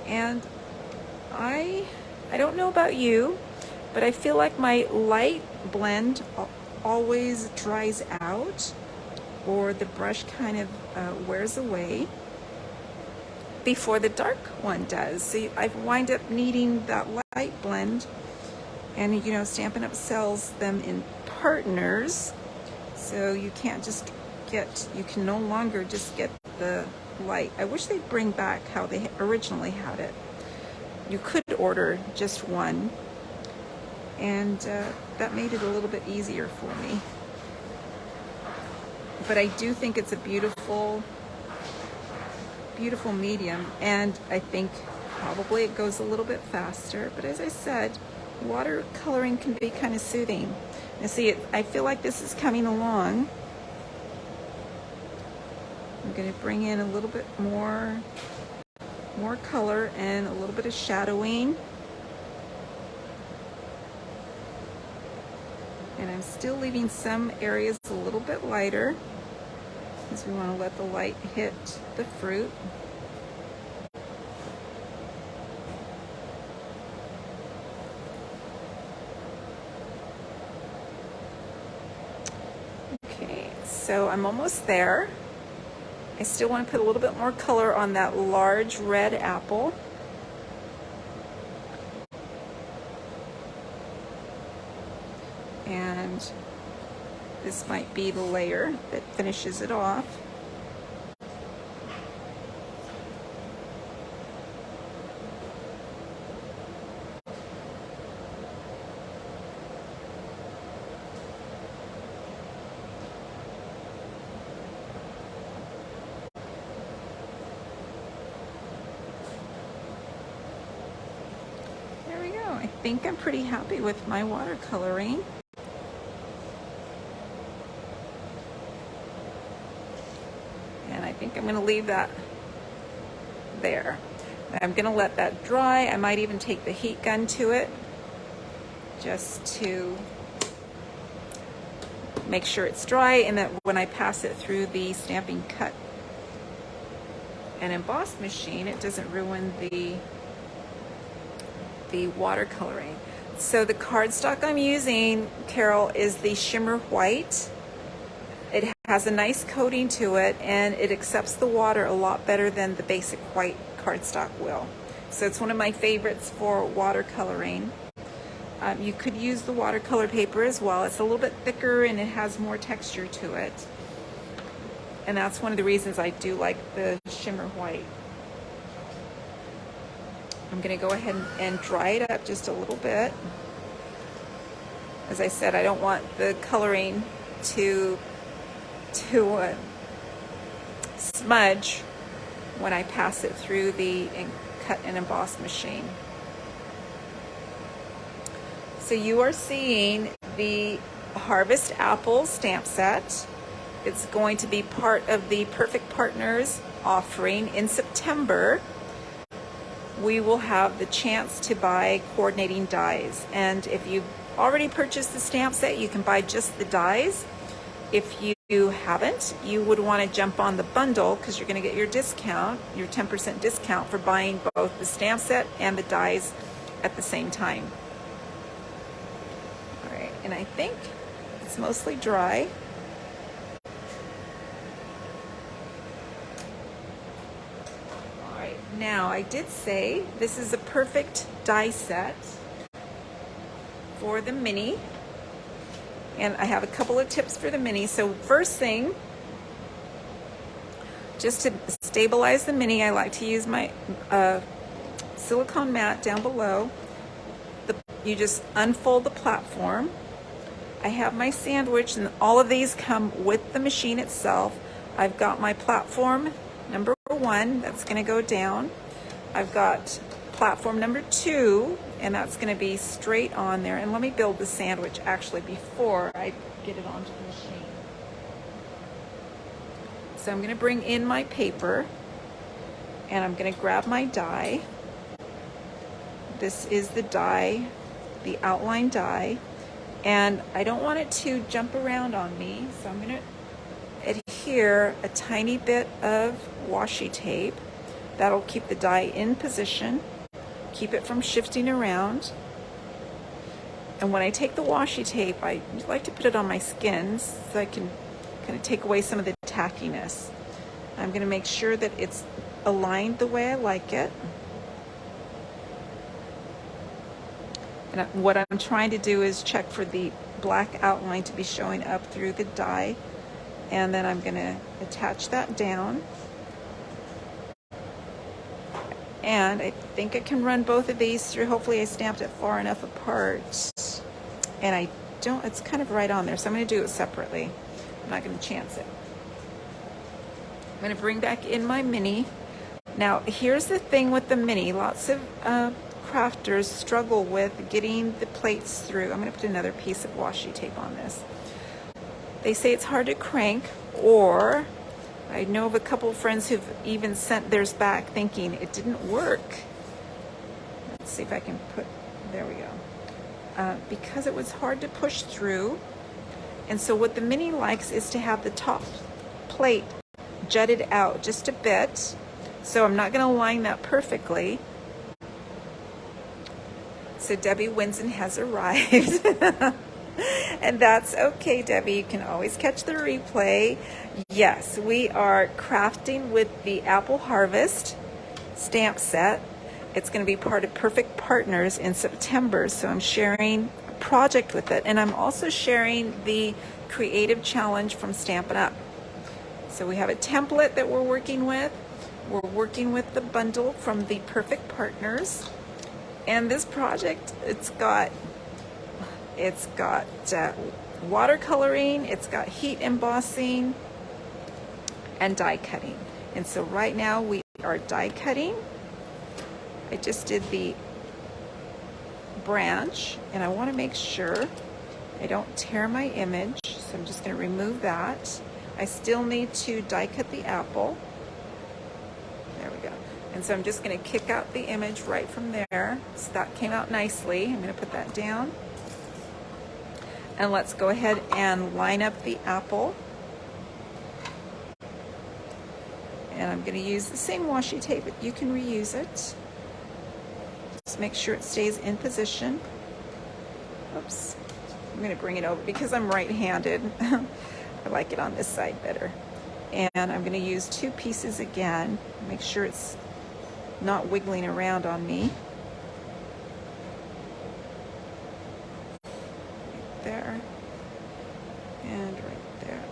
[SPEAKER 1] And I don't know about you, but I feel like my light blend always dries out, or the brush kind of wears away before the dark one does. So I wind up needing that light blend, and you know, Stampin' Up! Sells them in partners, so you can't just you can no longer just get the light. I wish they'd bring back how they originally had it. You could order just one, and that made it a little bit easier for me. But I do think it's a beautiful, beautiful medium, and I think probably it goes a little bit faster. But as I said, watercoloring can be kind of soothing. Now see, I feel like this is coming along. I'm going to bring in a little bit more color and a little bit of shadowing. And I'm still leaving some areas a little bit lighter, because we want to let the light hit the fruit. Okay, so I'm almost there. I still want to put a little bit more color on that large red apple. And this might be the layer that finishes it off. There we go. I think I'm pretty happy with my watercoloring. I think I'm going to leave that there. I'm going to let that dry. I might even take the heat gun to it just to make sure it's dry, and that when I pass it through the stamping cut and emboss machine, it doesn't ruin the watercoloring. So the cardstock I'm using, Carol, is the Shimmer White. It has a nice coating to it, and it accepts the water a lot better than the basic white cardstock will. So it's one of my favorites for watercoloring. You could use the watercolor paper as well. It's a little bit thicker and it has more texture to it. And that's one of the reasons I do like the Shimmer White. I'm going to go ahead and dry it up just a little bit. As I said, I don't want the coloring to smudge when I pass it through the cut and emboss machine. So you are seeing the Harvest Apple stamp set. It's going to be part of the Perfect Partners offering in September. We will have the chance to buy coordinating dies, and if you've already purchased the stamp set, you can buy just the dies. If you haven't, you would want to jump on the bundle because you're going to get your discount, your 10% discount for buying both the stamp set and the dies at the same time. All right, and I think it's mostly dry. All right, now I did say this is a perfect die set for the mini. And I have a couple of tips for the mini. So first thing, just to stabilize the mini, I like to use my silicone mat down below. You just unfold the platform. I have my sandwich, and all of these come with the machine itself. I've got my platform number 1, that's going to go down. I've got platform number 2, and that's going to be straight on there. And let me build the sandwich actually before I get it onto the machine. So I'm going to bring in my paper, and I'm going to grab my die. This is the die, the outline die, and I don't want it to jump around on me, so I'm going to adhere a tiny bit of washi tape. That'll keep the die in position, keep it from shifting around. And when I take the washi tape, I like to put it on my skin so I can kind of take away some of the tackiness. I'm going to make sure that it's aligned the way I like it. And what I'm trying to do is check for the black outline to be showing up through the die. And then I'm going to attach that down. And I think I can run both of these through. Hopefully I stamped it far enough apart. And I don't, it's kind of right on there. So I'm going to do it separately. I'm not going to chance it. I'm going to bring back in my mini. Now here's the thing with the mini. Lots of crafters struggle with getting the plates through. I'm going to put another piece of washi tape on this. They say it's hard to crank, or I know of a couple of friends who've even sent theirs back thinking it didn't work. Let's see if I can put, there we go. Because it was hard to push through. And so what the mini likes is to have the top plate jutted out just a bit. So I'm not going to line that perfectly. So Debbie Winson has arrived. And that's okay, Debbie. You can always catch the replay. Yes, we are crafting with the Apple Harvest stamp set. It's going to be part of Perfect Partners in September. So I'm sharing a project with it. And I'm also sharing the creative challenge from Stampin' Up. So we have a template that we're working with. We're working with the bundle from the Perfect Partners. And this project, it's got watercoloring, it's got heat embossing, and die cutting. And so right now we are die cutting. I just did the branch, and I want to make sure I don't tear my image, so I'm just going to remove that. I still need to die cut the apple. There we go. And so I'm just going to kick out the image right from there. So that came out nicely. I'm going to put that down. And let's go ahead and line up the apple. And I'm going to use the same washi tape, but you can reuse it. Just make sure it stays in position. Oops. I'm going to bring it over because I'm right-handed. I like it on this side better. And I'm going to use 2 pieces again. Make sure it's not wiggling around on me. Right there. And right there.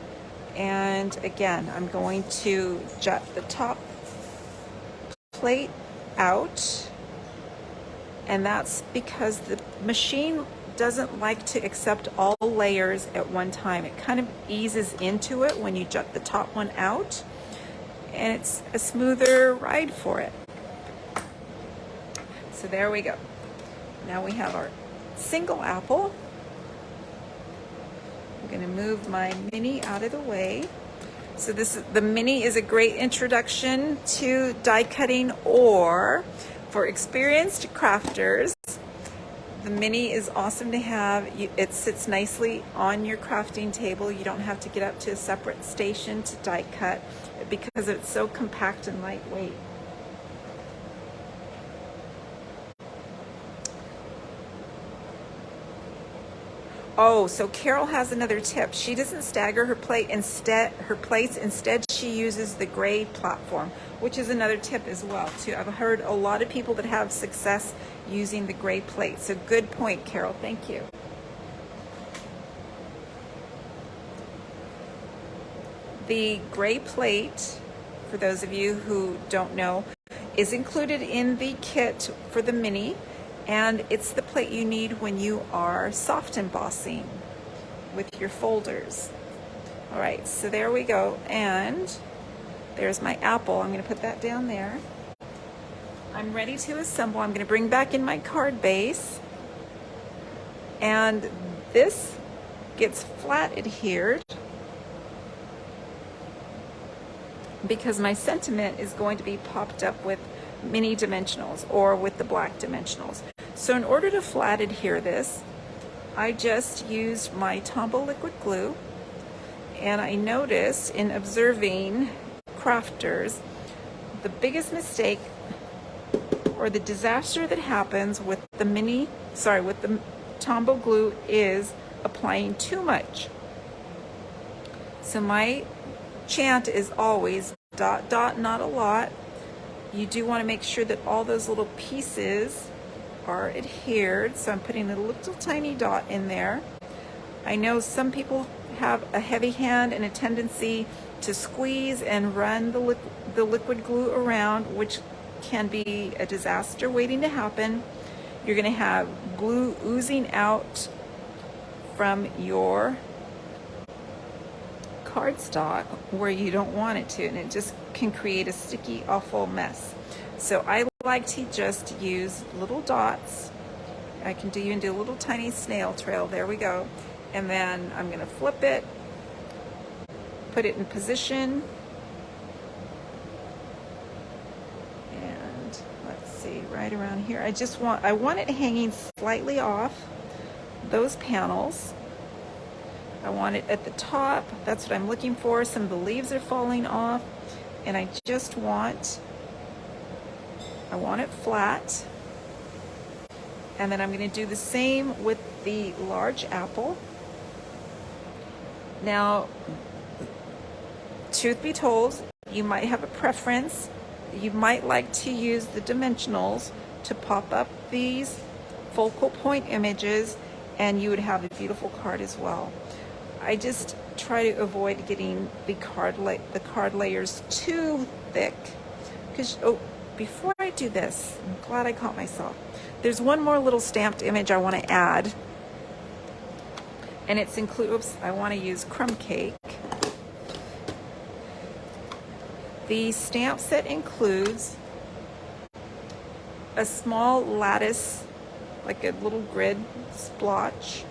[SPEAKER 1] And again, I'm going to jut the top plate out. And that's because the machine doesn't like to accept all layers at one time. It kind of eases into it when you jut the top one out, and it's a smoother ride for it. So there we go. Now we have our single apple. I'm going to move my mini out of the way. So the mini is a great introduction to die cutting, or for experienced crafters, the mini is awesome to have. It sits nicely on your crafting table. You don't have to get up to a separate station to die cut because it's so compact and lightweight. Oh, so Carol has another tip. She doesn't stagger her plates. Instead, she uses the gray platform, which is another tip as well, too. I've heard a lot of people that have success using the gray plate. So good point, Carol. Thank you. The gray plate, for those of you who don't know, is included in the kit for the mini. And it's the plate you need when you are soft embossing with your folders. All right, so there we go. And there's my apple. I'm going to put that down there. I'm ready to assemble. I'm going to bring back in my card base. And this gets flat adhered because my sentiment is going to be popped up with mini dimensionals or with the black dimensionals. So in order to flat adhere this, I just used my Tombow liquid glue, and I noticed in observing crafters, the biggest mistake or the disaster that happens with the Tombow glue is applying too much. So my chant is always dot, dot, not a lot. You do want to make sure that all those little pieces are adhered. So I'm putting a little tiny dot in there. I know some people have a heavy hand and a tendency to squeeze and run the liquid glue around, which can be a disaster waiting to happen. You're going to have glue oozing out from your cardstock where you don't want it to, and it just can create a sticky, awful mess. So I like to just use little dots. I can do a little tiny snail trail. There we go. And then I'm going to flip it, put it in position, and let's see, right around here. I want it hanging slightly off those panels. I want it at the top. That's what I'm looking for. Some of the leaves are falling off, and I want it flat. And then I'm going to do the same with the large apple. Now, truth be told, you might have a preference. You might like to use the dimensionals to pop up these focal point images, and you would have a beautiful card as well. I just try to avoid getting the card layers too thick. Before I do this, I'm glad I caught myself. There's one more little stamped image I want to add, and I want to use crumb cake. The stamp set includes a small lattice, like a little grid splotch,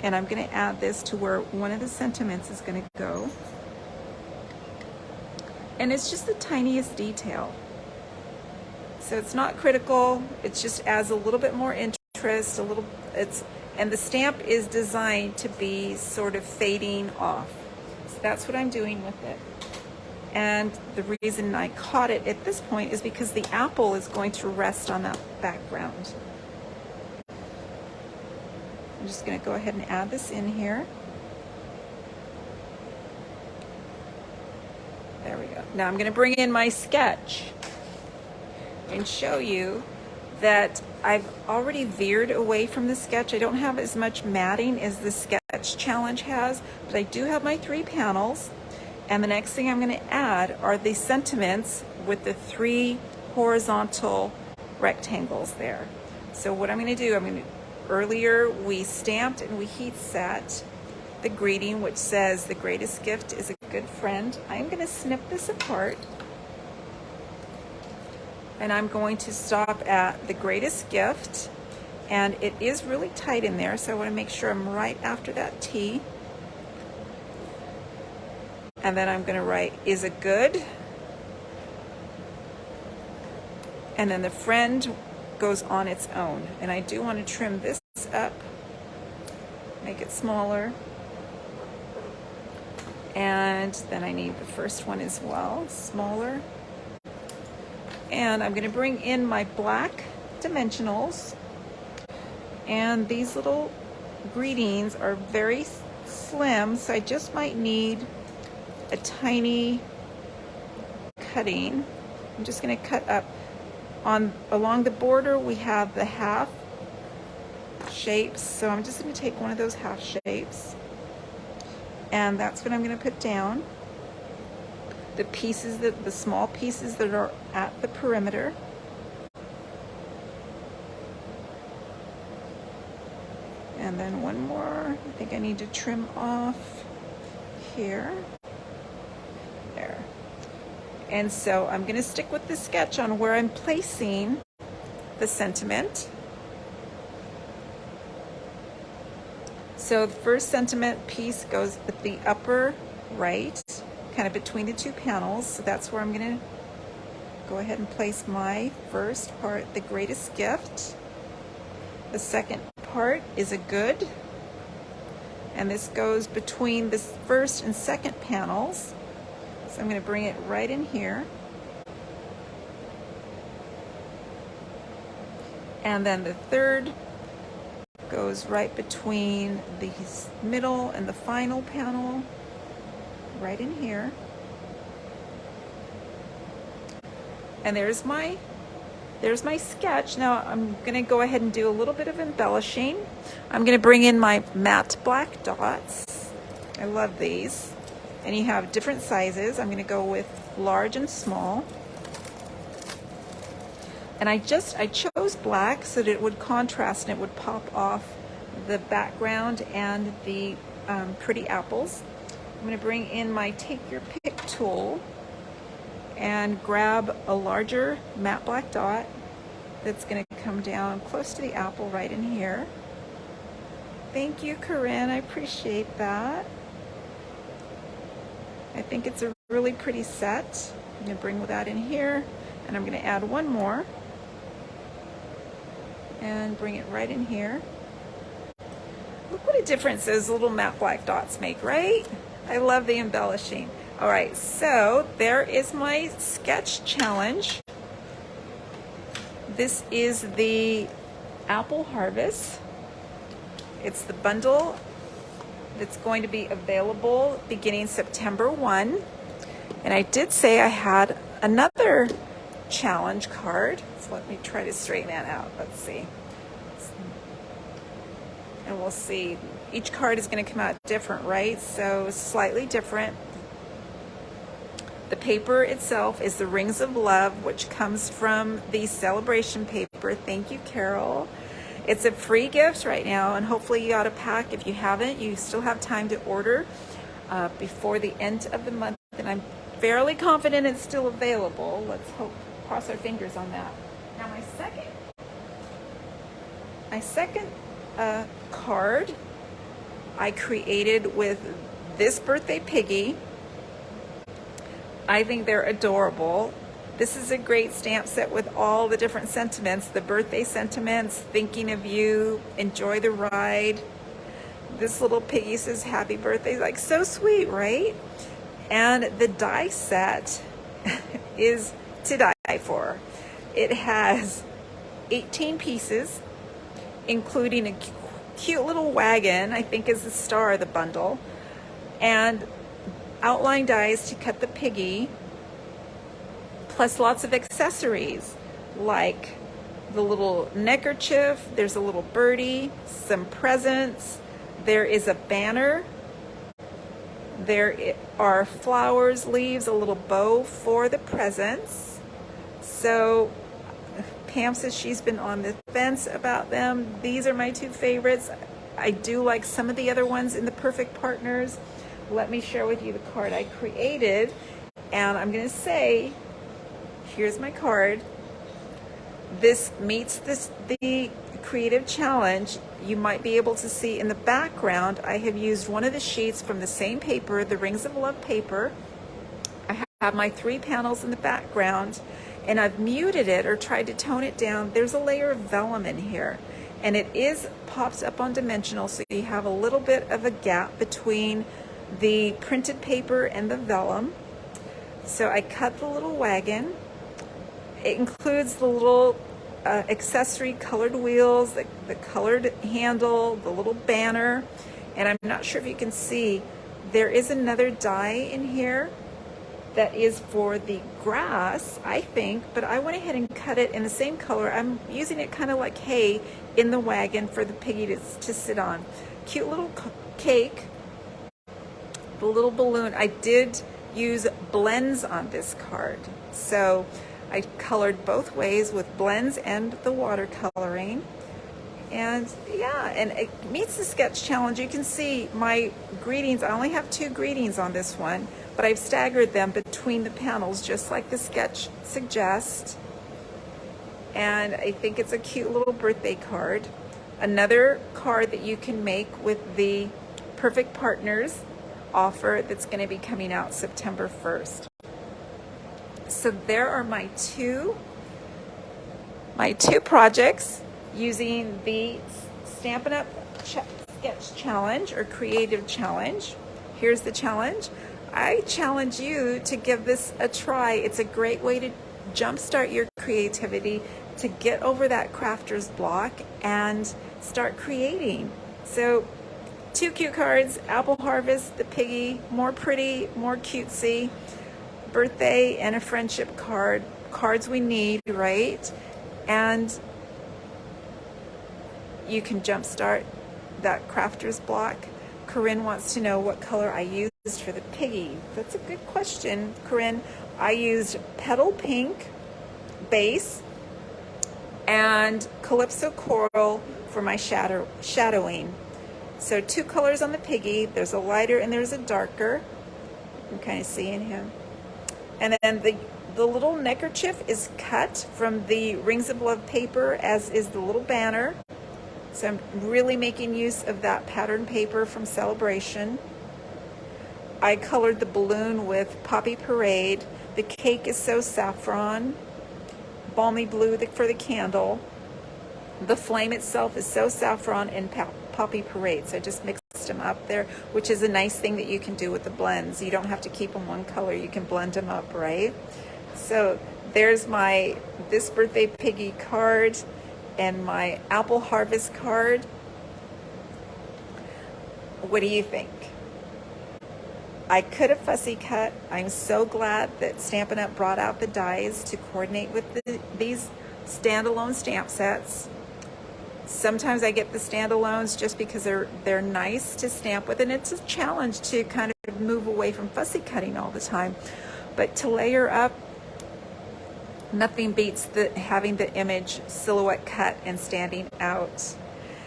[SPEAKER 1] and I'm going to add this to where one of the sentiments is going to go. And it's just the tiniest detail. So it's not critical, it just adds a little bit more interest, and the stamp is designed to be sort of fading off. So that's what I'm doing with it. And the reason I caught it at this point is because the apple is going to rest on that background. I'm just going to go ahead and add this in here. There we go. Now I'm going to bring in my sketch and show you that I've already veered away from the sketch. I don't have as much matting as the sketch challenge has, but I do have my 3 panels. And the next thing I'm going to add are the sentiments with the 3 horizontal rectangles there. So what I'm going to do, I'm going to earlier, we stamped and we heat set the greeting, which says the greatest gift is a good friend. I'm going to snip this apart, and I'm going to stop at the greatest gift, and it is really tight in there, so I want to make sure I'm right after that T. And then I'm going to write is a good, and then the friend goes on its own. And I do want to trim this up, make it smaller. And then I need the first one as well, smaller. And I'm going to bring in my black dimensionals. And these little greetings are very slim, so I just might need a tiny cutting. I'm just going to cut up along the border. We have the half shapes, so I'm just going to take one of those half shapes, and that's what I'm going to put down. The pieces, the small pieces that are at the perimeter. And then one more. I think I need to trim off here. There. And so I'm going to stick with the sketch on where I'm placing the sentiment. So the first sentiment piece goes at the upper right, kind of between the two panels. So that's where I'm going to go ahead and place my first part, the greatest gift. The second part is a good, and this goes between the first and second panels. So I'm going to bring it right in here. And then the third goes right between the middle and the final panel, right in here. And there's my sketch. Now I'm going to go ahead and do a little bit of embellishing. I'm going to bring in my matte black dots. I love these. And you have different sizes. I'm going to go with large and small. And I chose black so that it would contrast and it would pop off the background and the pretty apples. I'm going to bring in my Take Your Pick tool and grab a larger matte black dot that's going to come down close to the apple right in here. Thank you, Corinne. I appreciate that. I think it's a really pretty set. I'm going to bring that in here, and I'm going to add one more and bring it right in here. Look what a difference those little matte black dots make, right? I love the embellishing. All right, so there is my sketch challenge. This is the Apple Harvest. It's the bundle that's going to be available beginning September 1. And I did say I had another challenge card. So let me try to straighten that out. Let's see. And we'll see. Each card is going to come out different, right? So slightly different. The paper itself is the Rings of Love, which comes from the Celebration paper. Thank you, Carol. It's a free gift right now, and hopefully you got a pack. If you haven't, you still have time to order before the end of the month, and I'm fairly confident it's still available. Let's hope, cross our fingers on that. Now my second card I created with this birthday piggy. I think they're adorable. This is a great stamp set with all the different sentiments, the birthday sentiments, thinking of you, enjoy the ride. This little piggy says happy birthday, like so sweet, right? And the die set is to die for. It has 18 pieces, including a cute little wagon, I think is the star of the bundle, and outline dies to cut the piggy, plus lots of accessories like the little neckerchief, there's a little birdie, some presents, there is a banner, there are flowers, leaves, a little bow for the presents. So Pam says she's been on the fence about them. These are my two favorites. I do like some of the other ones in the Perfect Partners. Let me share with you the card I created. And I'm going to say, here's my card. This meets the creative challenge. You might be able to see in the background, I have used one of the sheets from the same paper, the Rings of Love paper. I have my 3 panels in the background, and I've muted it or tried to tone it down. There's a layer of vellum in here, and it pops up on dimensional, so you have a little bit of a gap between the printed paper and the vellum. So I cut the little wagon. It includes the little accessory colored wheels, the colored handle, the little banner, and I'm not sure if you can see, there is another die in here that is for the grass, I think, but I went ahead and cut it in the same color. I'm using it kind of like hay in the wagon for the piggy to sit on. Cute little cake, the little balloon. I did use blends on this card, so I colored both ways with blends and the watercoloring. And yeah, and it meets the sketch challenge. You can see my greetings. I only have 2 greetings on this one, but I've staggered them between the panels just like the sketch suggests. And I think it's a cute little birthday card. Another card that you can make with the Perfect Partners offer that's going to be coming out September 1st. So there are my two projects using the Stampin' Up Sketch Challenge or Creative Challenge. Here's the challenge. I challenge you to give this a try. It's a great way to jumpstart your creativity, to get over that crafter's block and start creating. So 2 cute cards, Apple Harvest, the piggy, more pretty, more cutesy, birthday and a friendship card, cards we need, right? And you can jumpstart that crafter's block. Corinne wants to know what color I used for the piggy. That's a good question, Corinne. I used Petal Pink base and Calypso Coral for my shadowing. So 2 colors on the piggy. There's a lighter and there's a darker. I'm kind of seeing him. And then the little neckerchief is cut from the Rings of Love paper, as is the little banner. So I'm really making use of that pattern paper from Celebration. I colored the balloon with Poppy Parade. The cake is So Saffron. Balmy Blue for the candle. The flame itself is So Saffron and Poppy Parade. So I just mixed them up there, which is a nice thing that you can do with the blends. You don't have to keep them one color. You can blend them up, right? So there's my This Birthday Piggy card and my Apple Harvest card. What do you think? I could have fussy cut. I'm so glad that Stampin' Up! Brought out the dies to coordinate with these standalone stamp sets. Sometimes I get the standalones just because they're nice to stamp with, and it's a challenge to kind of move away from fussy cutting all the time. But to layer up, nothing beats having the image silhouette cut and standing out.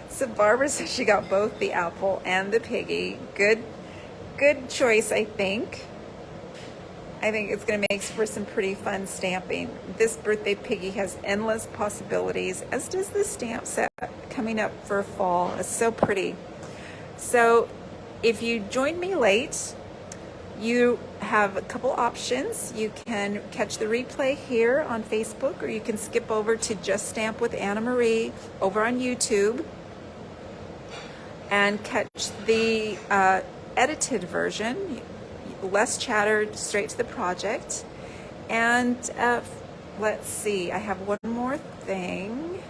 [SPEAKER 1] So Barbara says she got both the apple and the piggy. Good choice, I think. I think it's going to make for some pretty fun stamping. This Birthday Piggy has endless possibilities, as does the stamp set coming up for fall. It's so pretty. So if you joined me late, you have a couple options. You can catch the replay here on Facebook, or you can skip over to Just Stamp with Anna Marie over on YouTube and catch the edited version, less chatter, straight to the project. And let's see, I have one more thing.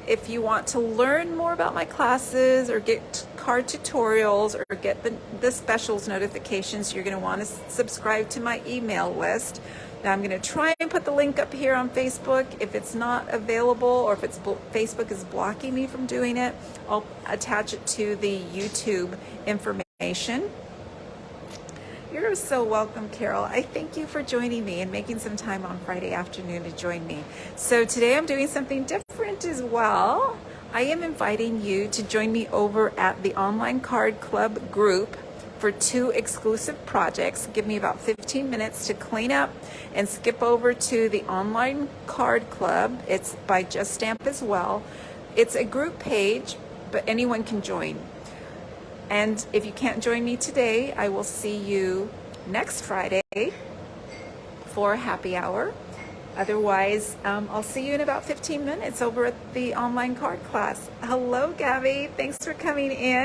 [SPEAKER 1] If you want to learn more about my classes or get card tutorials or get the specials notifications, you're going to want to subscribe to my email list. Now I'm going to try and put the link up here on Facebook. If it's not available, or if Facebook is blocking me from doing it, I'll attach it to the YouTube information. You're so welcome, Carol. I thank you for joining me and making some time on Friday afternoon to join me. So today I'm doing something different as well. I am inviting you to join me over at the Online Card Club group for 2 exclusive projects. Give me about 15 minutes to clean up and skip over to the Online Card Club. It's by Just Stamp as well. It's a group page, but anyone can join. And if you can't join me today, I will see you next Friday for happy hour. Otherwise, I'll see you in about 15 minutes over at the online card class. Hello, Gabby. Thanks for coming in.